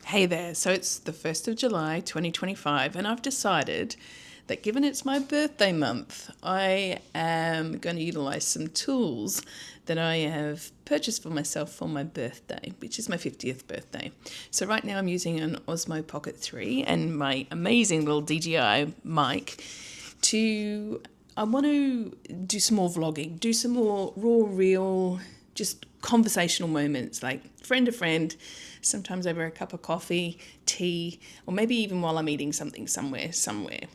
Hey there, so it's the 1st of July 2025, and I've decided that given it's my birthday month, I am going to utilize some tools that I have purchased for myself for my birthday, which is my 50th birthday. So right now I'm using an Osmo Pocket 3 and my amazing little DJI mic I want to do some more vlogging, do some more raw, real, just conversational moments, like friend to friend, sometimes over a cup of coffee, tea, or maybe even while I'm eating something somewhere, someday.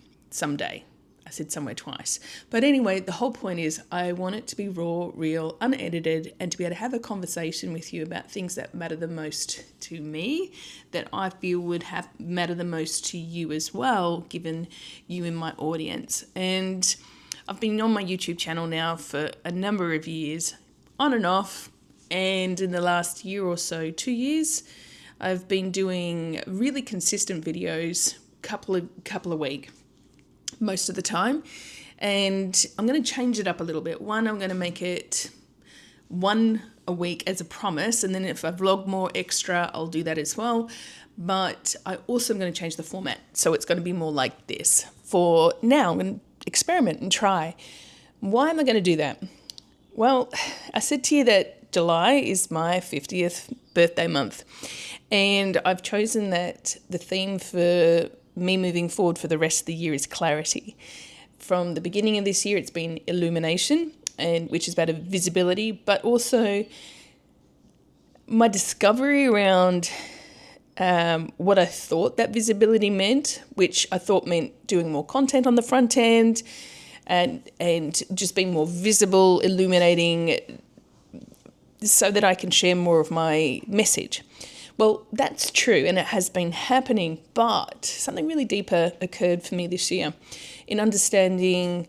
I said somewhere twice. But anyway, the whole point is I want it to be raw, real, unedited, and to be able to have a conversation with you about things that matter the most to me, that I feel would matter the most to you as well, given you in my audience. And I've been on my YouTube channel now for a number of years, on and off, and in the last year or so, 2 years, I've been doing really consistent videos, couple of week, most of the time. And I'm going to change it up a little bit. One, I'm going to make it one a week as a promise, and then if I vlog more extra, I'll do that as well. But I also am going to change the format, so it's going to be more like this. For now, I'm going to experiment and try. Why am I going to do that? Well, I said to you that July is my 50th birthday month, and I've chosen that the theme for me moving forward for the rest of the year is clarity. From the beginning of this year, it's been illumination, and which is about a visibility, but also my discovery around what I thought that visibility meant, which I thought meant doing more content on the front end and just being more visible, illuminating, so that I can share more of my message. Well, that's true, and it has been happening, but something really deeper occurred for me this year in understanding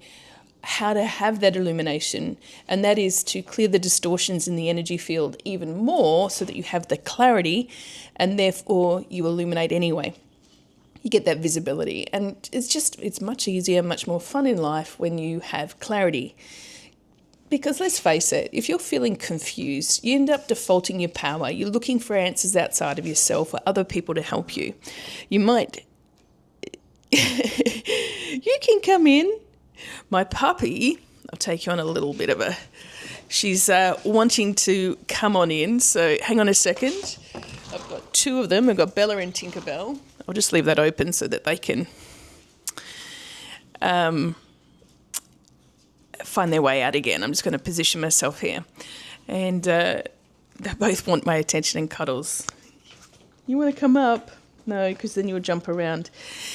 how to have that illumination, and that is to clear the distortions in the energy field even more so that you have the clarity, and therefore you illuminate anyway. You get that visibility, and it's much easier, much more fun in life when you have clarity. Because let's face it, if you're feeling confused, you end up defaulting your power. You're looking for answers outside of yourself or other people to help you. You might... You can come in. My puppy, I'll take you on a little bit of she's wanting to come on in, so hang on a second. I've got two of them. I've got Bella and Tinkerbell. I'll just leave that open so that they can find their way out again. I'm just going to position myself here. And they both want my attention and cuddles. You want to come up? No, because then you'll jump around.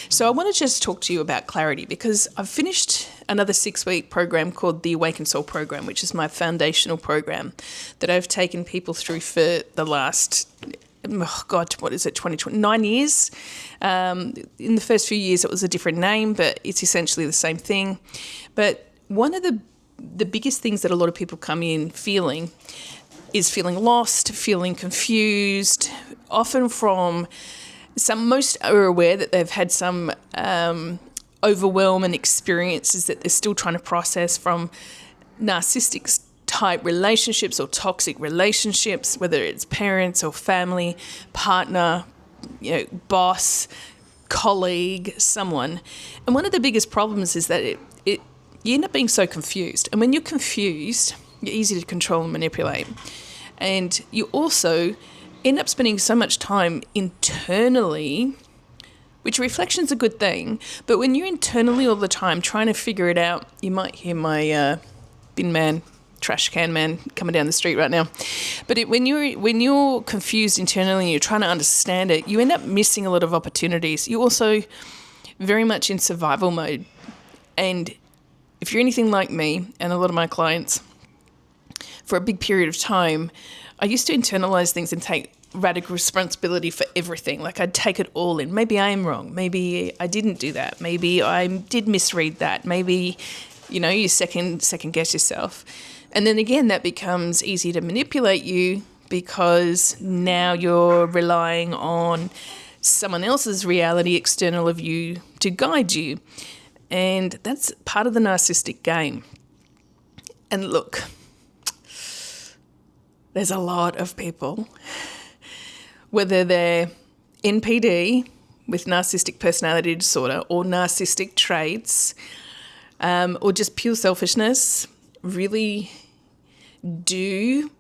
So I want to just talk to you about clarity, because I've finished another 6-week program called the Awakened Soul program, which is my foundational program that I've taken people through for the last, 9 years. In the first few years, it was a different name, but it's essentially the same thing. But one of the biggest things that a lot of people come in feeling is feeling lost, feeling confused, often from most are aware that they've had some overwhelm and experiences that they're still trying to process from narcissistic type relationships or toxic relationships, whether it's parents or family, partner, boss, colleague, someone. And one of the biggest problems is that you end up being so confused. And when you're confused, you're easy to control and manipulate. And you also end up spending so much time internally, which reflection's a good thing, but when you're internally all the time trying to figure it out, you might hear my bin man, trash can man coming down the street right now. But when you're confused internally and you're trying to understand it, you end up missing a lot of opportunities. You're also very much in survival mode. And if you're anything like me and a lot of my clients, for a big period of time, I used to internalize things and take radical responsibility for everything. Like I'd take it all in. Maybe I am wrong. Maybe I didn't do that. Maybe I did misread that. Maybe, you second guess yourself. And then again, that becomes easy to manipulate you because now you're relying on someone else's reality external of you to guide you. And that's part of the narcissistic game. And look, there's a lot of people, whether they're NPD with narcissistic personality disorder or narcissistic traits, or just pure selfishness, really do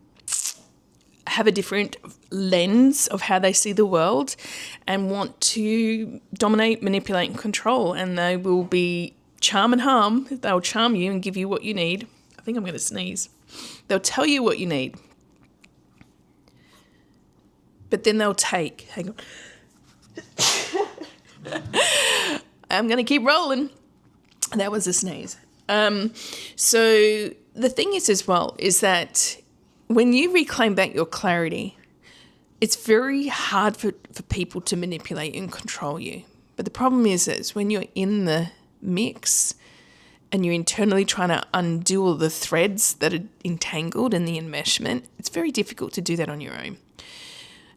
have a different lens of how they see the world and want to dominate, manipulate, and control. And they will be charm and harm. They'll charm you and give you what you need. I think I'm going to sneeze. They'll tell you what you need. But then they'll take. Hang on. I'm going to keep rolling. That was a sneeze. So the thing is as well is that when you reclaim back your clarity, it's very hard for people to manipulate and control you. But the problem is when you're in the mix and you're internally trying to undo all the threads that are entangled in the enmeshment, it's very difficult to do that on your own.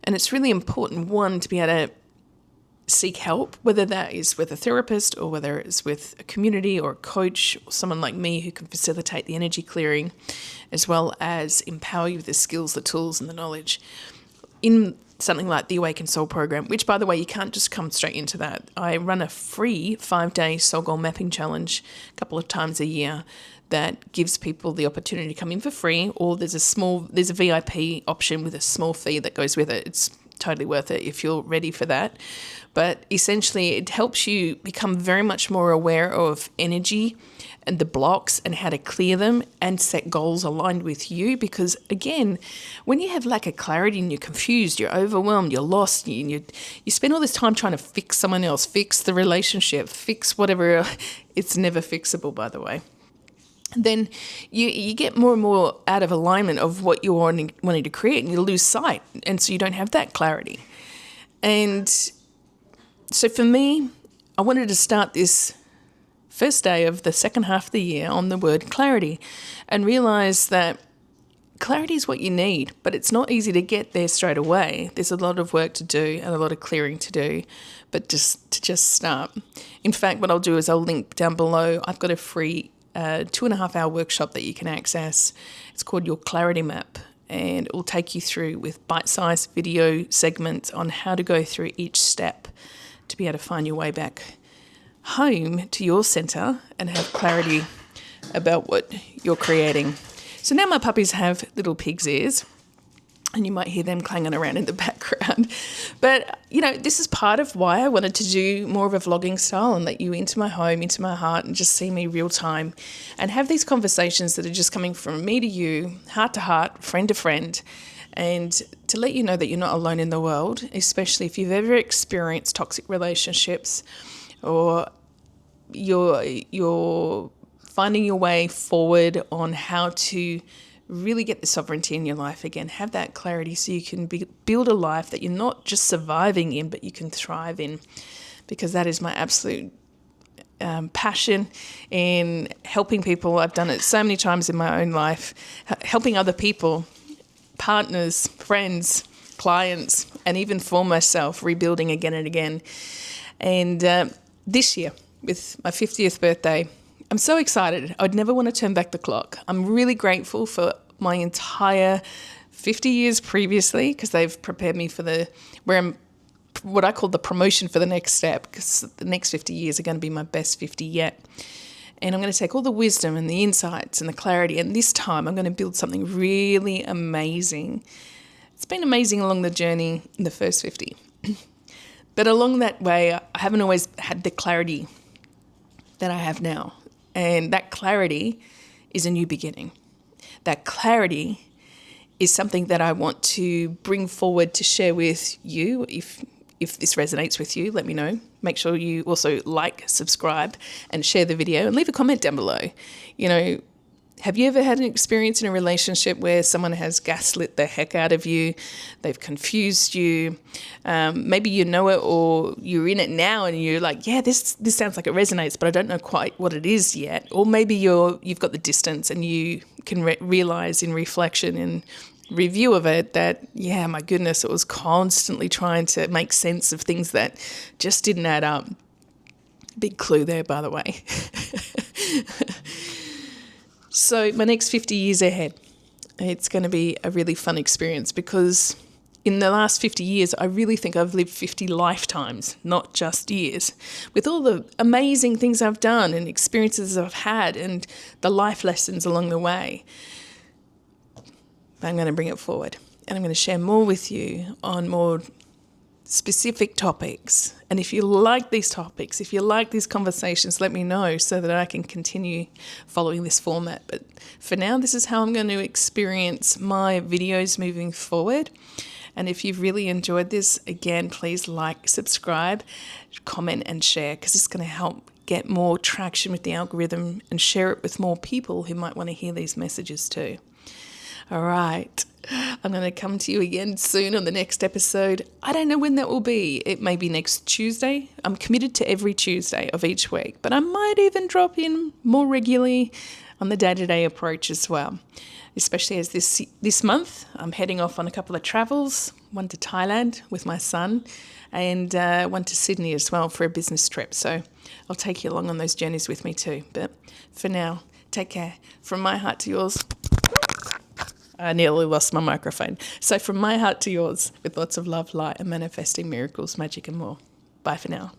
And it's really important, one, to be able to seek help, whether that is with a therapist or whether it's with a community or a coach or someone like me who can facilitate the energy clearing, as well as empower you with the skills, the tools and the knowledge in something like the Awakened Soul program, which, by the way, you can't just come straight into that. I run a free 5-day soul goal mapping challenge a couple of times a year that gives people the opportunity to come in for free, or there's a VIP option with a small fee that goes with it. It's totally worth it if you're ready for that. But essentially it helps you become very much more aware of energy and the blocks and how to clear them and set goals aligned with you. Because again, when you have lack of clarity and you're confused, you're overwhelmed, you're lost, you spend all this time trying to fix someone else, fix the relationship, fix whatever. It's never fixable, by the way. Then you get more and more out of alignment of what you're wanting to create, and you lose sight, and so you don't have that clarity. And so for me, I wanted to start this first day of the second half of the year on the word clarity and realize that clarity is what you need, but it's not easy to get there straight away. There's a lot of work to do and a lot of clearing to do, but just start. In fact, what I'll do is I'll link down below. I've got a free 2.5-hour workshop that you can access. It's called Your Clarity Map, and it will take you through with bite-sized video segments on how to go through each step to be able to find your way back home to your center and have clarity about what you're creating. So now my puppies have little pig's ears, and you might hear them clanging around in the background. But, this is part of why I wanted to do more of a vlogging style and let you into my home, into my heart, and just see me real time and have these conversations that are just coming from me to you, heart to heart, friend to friend, and to let you know that you're not alone in the world, especially if you've ever experienced toxic relationships or you're finding your way forward on how to really get the sovereignty in your life again, have that clarity so you can build a life that you're not just surviving in, but you can thrive in, because that is my absolute passion in helping people. I've done it so many times in my own life, helping other people, partners, friends, clients, and even for myself, rebuilding again and again. And this year, with my 50th birthday, I'm so excited. I'd never want to turn back the clock. I'm really grateful for my entire 50 years previously, because they've prepared me for what I call the promotion for the next step, because the next 50 years are going to be my best 50 yet. And I'm going to take all the wisdom and the insights and the clarity, and this time I'm going to build something really amazing. It's been amazing along the journey in the first 50. But along that way, I haven't always had the clarity that I have now. And that clarity is a new beginning. That clarity is something that I want to bring forward to share with you. If this resonates with you, let me know. Make sure you also like, subscribe, and share the video, and leave a comment down below. Have you ever had an experience in a relationship where someone has gaslit the heck out of you? They've confused you. Maybe you know it, or you're in it now and you're like, yeah, this sounds like it resonates, but I don't know quite what it is yet. Or maybe you've got the distance and you can realize in reflection and review of it that, yeah, my goodness, it was constantly trying to make sense of things that just didn't add up. Big clue there, by the way. So my next 50 years ahead, it's going to be a really fun experience, because in the last 50 years, I really think I've lived 50 lifetimes, not just years, with all the amazing things I've done and experiences I've had and the life lessons along the way. I'm going to bring it forward, and I'm going to share more with you on more specific topics. And if you like these topics, if you like these conversations, let me know so that I can continue following this format. But for now, this is how I'm going to experience my videos moving forward. And if you've really enjoyed this, again, please like, subscribe, comment and share, because it's going to help get more traction with the algorithm and share it with more people who might want to hear these messages too. All right. I'm going to come to you again soon on the next episode. I don't know when that will be. It may be next Tuesday. I'm committed to every Tuesday of each week, but I might even drop in more regularly on the day-to-day approach as well, especially as this month I'm heading off on a couple of travels, one to Thailand with my son and one to Sydney as well for a business trip. So I'll take you along on those journeys with me too. But for now, take care. From my heart to yours. I nearly lost my microphone. So from my heart to yours, with lots of love, light, and manifesting miracles, magic, and more. Bye for now.